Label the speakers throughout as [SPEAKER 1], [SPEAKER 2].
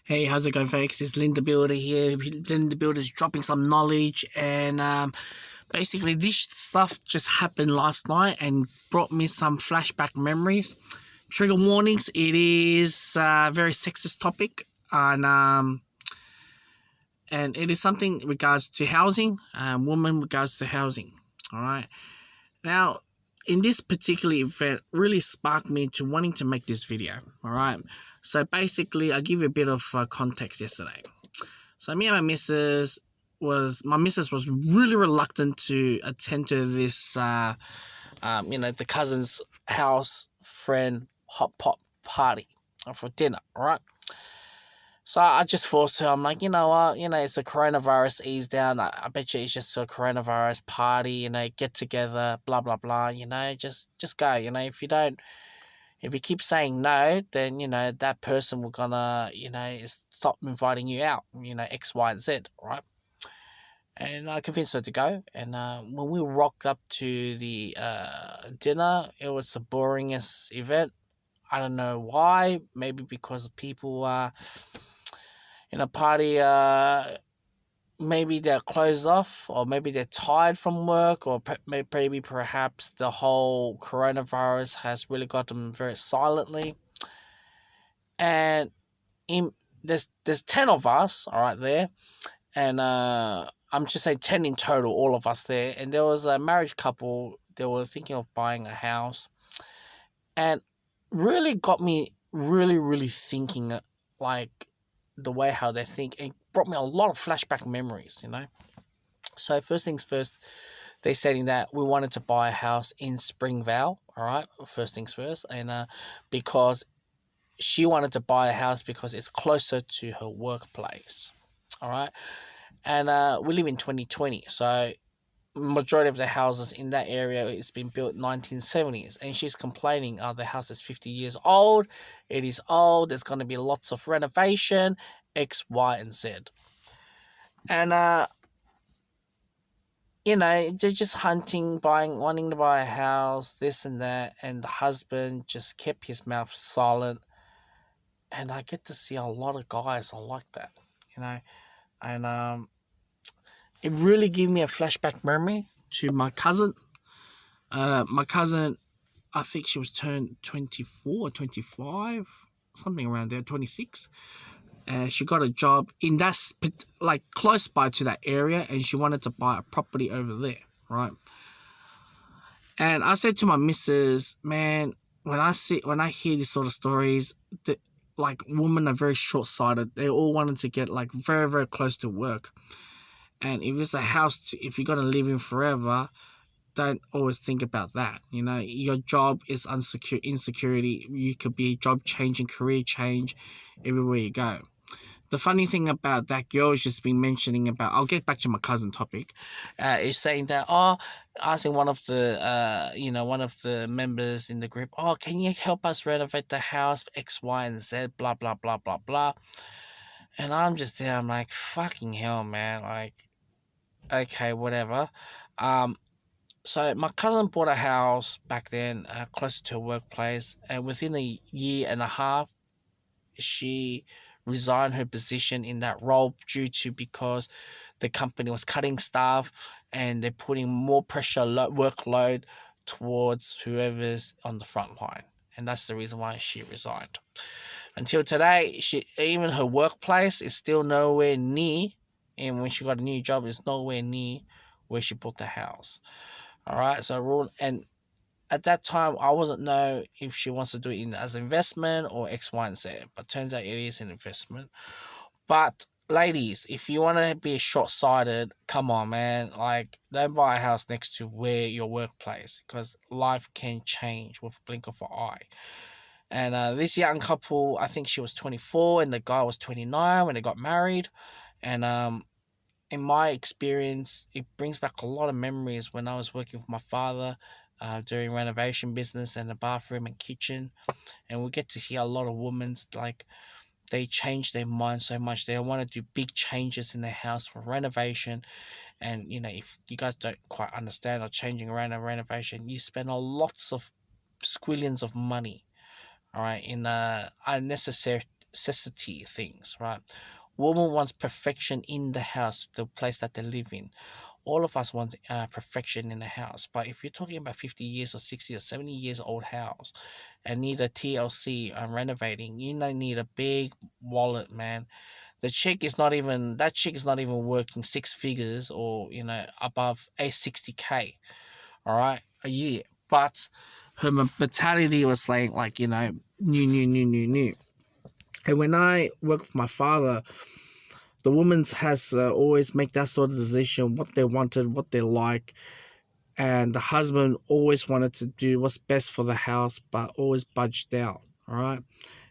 [SPEAKER 1] Hey, how's it going, folks? It's Linda Builder here. Linda Builder's dropping some knowledge, and basically, this stuff just happened last night and brought me some flashback memories. Trigger warnings: it is a very sexist topic, and it is something in regards to housing, women regards to housing. All right. Now, in this particular event, really sparked me to wanting to make this video. All right. So basically, I'll give you a bit of context yesterday. So me and my missus was really reluctant to attend to this, the cousin's house friend hot pot party for dinner, all right? So I just forced her. I'm like, you know what? It's a coronavirus ease down. I bet you it's just a coronavirus party. Get together, blah blah blah. Just go. If you keep saying no, then that person will gonna stop inviting you out. X, Y, and Z, right? And I convinced her to go. And when we rocked up to the dinner, it was the boringest event. I don't know why. Maybe because people in a party, maybe they're closed off, or maybe they're tired from work, or maybe perhaps the whole coronavirus has really got them very silently. And there's 10 of us, all right, there, and I'm just saying 10 in total, all of us there, and there was a married couple. They were thinking of buying a house, and really got me really thinking, like, the way how they think. It brought me a lot of flashback memories. So first things first, they said that we wanted to buy a house in Springvale. All right, first things first, and because she wanted to buy a house because it's closer to her workplace. All right, and we live in 2020, so majority of the houses in that area it's been built 1970s, and she's complaining, oh, the house is 50 years old, it is old, there's going to be lots of renovation, X, Y, and Z. And they're just hunting, wanting to buy a house, this and that, and the husband just kept his mouth silent. And I get to see a lot of guys are like that, and it really gave me a flashback memory to my cousin. My cousin, I think she was turned 24 or 25, something around there, 26. She got a job in like close by to that area, and she wanted to buy a property over there, right? And I said to my missus, man, when I hear these sort of stories, that like women are very short-sighted. They all wanted to get like very, very close to work. And if it's a house, if you're going to live in forever, don't always think about that. Your job is insecurity. You could be job changing, career change, everywhere you go. The funny thing about that girl has just been mentioning about, I'll get back to my cousin topic, is saying that, asking one of the members in the group, can you help us renovate the house, X, Y, and Z, blah, blah, blah, blah, blah. And I'm just there, I'm like, fucking hell, man, like, okay, whatever. So my cousin bought a house back then, closer to her workplace, and within a year and a half, she resigned her position in that role because the company was cutting staff and they're putting more pressure, workload towards whoever's on the front line, and that's the reason why she resigned. Until today, even her workplace is still nowhere near, and when she got a new job, it's nowhere near where she bought the house. All right, so and at that time, I wasn't know if she wants to do it as investment or X, Y, and Z, but turns out it is an investment. But ladies, if you want to be short-sighted, come on, man. Like, don't buy a house next to where your workplace, because life can change with a blink of an eye. And this young couple, I think she was 24 and the guy was 29 when they got married. And in my experience, it brings back a lot of memories when I was working with my father during renovation business and the bathroom and kitchen. And we get to hear a lot of women, like, they change their mind so much. They want to do big changes in their house for renovation. And, if you guys don't quite understand or changing around a renovation, you spend a lots of squillions of money, all right, in unnecessary necessity things, right? Woman wants perfection in the house, the place that they live in. All of us want perfection in the house. But if you're talking about 50 years or 60 or 70 years old house and need a TLC renovating, you need a big wallet, man. That chick is not even working six figures or, above a 60K, all right, a year. But her mentality was saying, like, new, new, new, new, new. And when I work with my father, the woman has always make that sort of decision, what they wanted, what they like, and the husband always wanted to do what's best for the house, but always budged out. All right,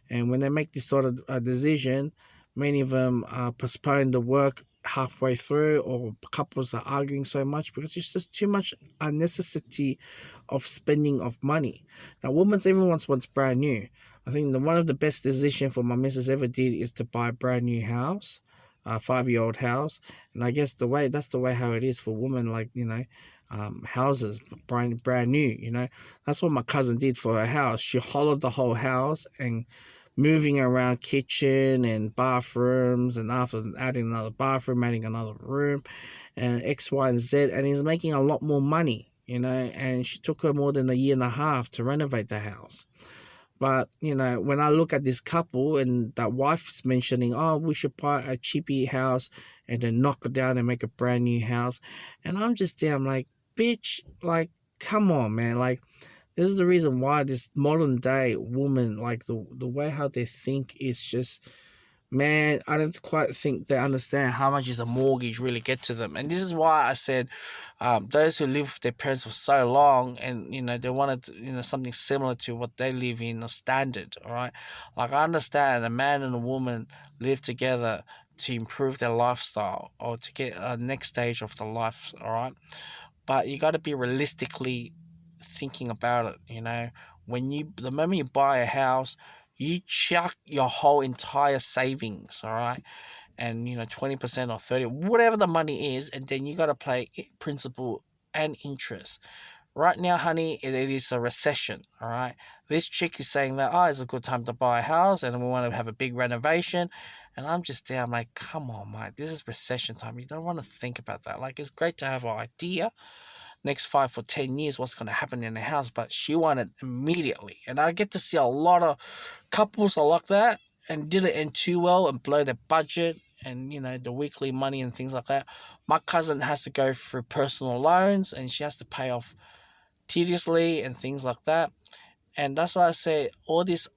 [SPEAKER 1] and when they make this sort of decision, many of them postpone the work halfway through, or couples are arguing so much because it's just too much unnecessity of spending of money. Now, women's everyone wants brand new. I think one of the best decisions for my missus ever did is to buy a brand new house, a 5-year-old house. And I guess that's the way how it is for women, like, houses, brand new, That's what my cousin did for her house. She hollowed the whole house and moving around kitchen and bathrooms, and after adding another bathroom, adding another room, and X, Y, and Z, and he's making a lot more money, and she took her more than a year and a half to renovate the house. But, when I look at this couple and that wife's mentioning, oh, we should buy a cheapy house and then knock it down and make a brand new house. And I'm just there, I'm like, bitch, like, come on, man. Like, this is the reason why this modern day woman, like the way how they think is just, man, I don't quite think they understand how much is a mortgage really get to them. And this is why I said, those who live with their parents for so long and, they wanted, something similar to what they live in, a standard, all right? Like, I understand a man and a woman live together to improve their lifestyle or to get a next stage of the life, all right? But you got to be realistically thinking about it. The moment you buy a house, you chuck your whole entire savings, all right, and 20% or 30, whatever the money is, and then you got to pay principal and interest. Right now, honey, it is a recession, all right. This chick is saying that, it's a good time to buy a house and we want to have a big renovation, and I'm just there, I'm like, come on, mate, this is recession time. You don't want to think about that. Like, it's great to have an idea next 5 or 10 years what's going to happen in the house, but she wanted immediately. And I get to see a lot of couples are like that and did it end too well and blow their budget and the weekly money and things like that. My cousin has to go through personal loans and she has to pay off tediously and things like that. And that's why I say all these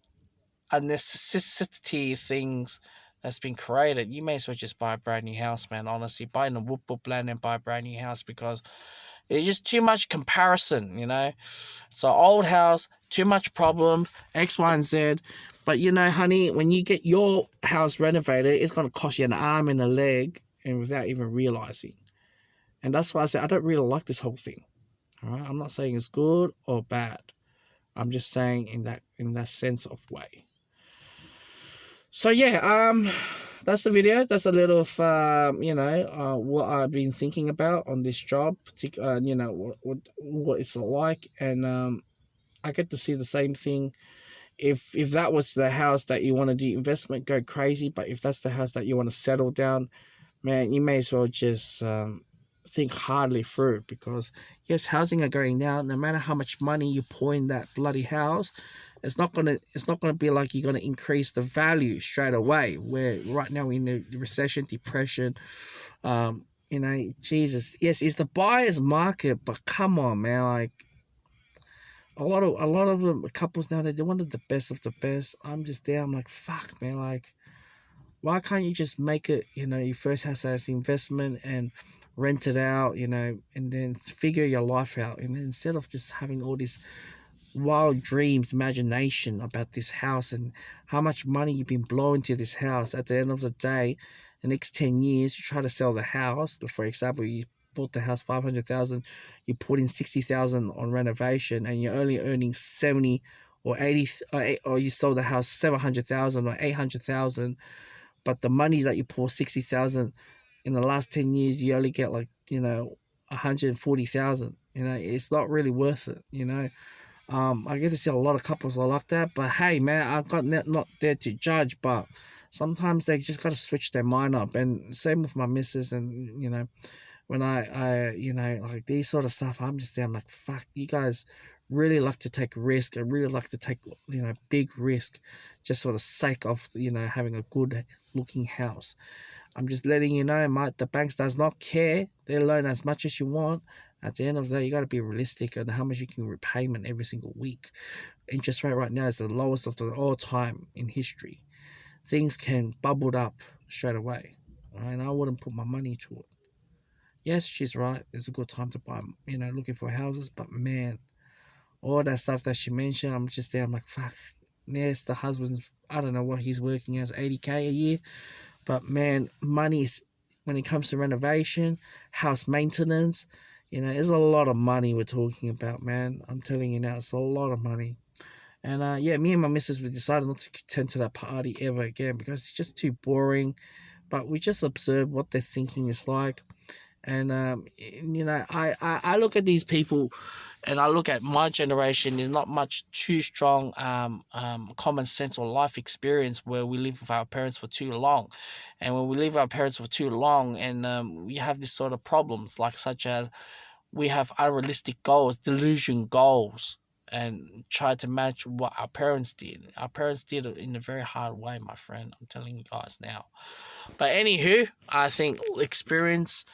[SPEAKER 1] unnecessity things that's been created, you may as well just buy a brand new house, man. Honestly, buy in a whoop whoop land and buy a brand new house, because it's just too much comparison. So old house, too much problems, X, Y, and Z. But honey, when you get your house renovated, it's going to cost you an arm and a leg, and without even realizing. And that's why I say I don't really like this whole thing. All right, I'm not saying it's good or bad. I'm just saying in that sense of way. So yeah, that's the video. That's a little of what I've been thinking about on this job. What it's like, and I get to see the same thing. If that was the house that you want to do investment, go crazy. But if that's the house that you want to settle down, man, you may as well just think hardly through, because yes, housing are going down. No matter how much money you pour in that bloody house, it's not gonna be like you're gonna increase the value straight away. Where right now we're in the recession, depression. Jesus, yes, it's the buyer's market, but come on, man, like a lot of them couples now, they wanted the best of the best. I'm just there. I'm like, fuck, man, like, why can't you just make it, your first house as investment and rent it out, and then figure your life out, and then instead of just having all these wild dreams, imagination about this house and how much money you've been blowing to this house. At the end of the day, the next 10 years, you try to sell the house. For example, you bought the house 500,000, you put in 60,000 on renovation, and you're only earning 70 or 80, or you sold the house 700,000 or 800,000, but the money that you pour 60,000 in the last 10 years, you only get 140,000. It's not really worth it. I get to see a lot of couples are like that, but hey, man, I'm not there to judge, but sometimes they just got to switch their mind up. And same with my missus, and when like these sort of stuff, I'm just there. I'm like, fuck, you guys really like to take risk. I really like to take big risk, just for the sake of having a good looking house. I'm just letting you know, mate, the banks does not care. They loan as much as you want. At the end of the day, you got to be realistic on how much you can repayment every single week. Interest rate right now is the lowest of the all time in history. Things can bubble up straight away. Right? And I wouldn't put my money to it. Yes, she's right. It's a good time to buy, looking for houses. But man, all that stuff that she mentioned, I'm just there. I'm like, fuck. Yes, the husband's, I don't know what he's working as, 80K a year. But man, money is, when it comes to renovation, house maintenance, there's a lot of money we're talking about, man. I'm telling you now, it's a lot of money. And yeah, me and my missus, we decided not to attend to that party ever again because it's just too boring. But we just observe what their thinking is like. And I look at these people, and I look at my generation. There's not much too strong common sense or life experience where we live with our parents for too long, and when we live with our parents for too long, and we have this sort of problems, like such as we have unrealistic goals, delusion goals, and try to match what our parents did. Our parents did it in a very hard way, my friend. I'm telling you guys now. But anywho, I think experience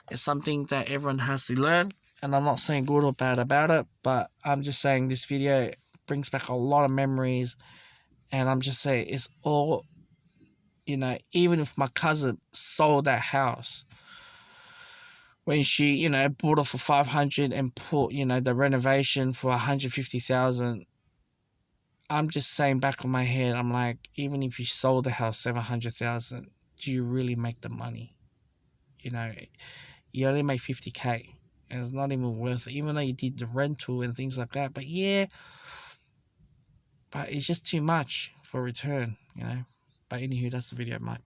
[SPEAKER 1] is something that everyone has to learn, and I'm not saying good or bad about it, but I'm just saying this video brings back a lot of memories, and I'm just saying it's all, even if my cousin sold that house when she, bought it for 500 and put, the renovation for 150,000. I'm just saying, back of my head, I'm like, even if you sold the house 700,000, do you really make the money? You only make 50K, and it's not even worth it, even though you did the rental and things like that. But yeah, but it's just too much for return. But anywho, that's the video, mate.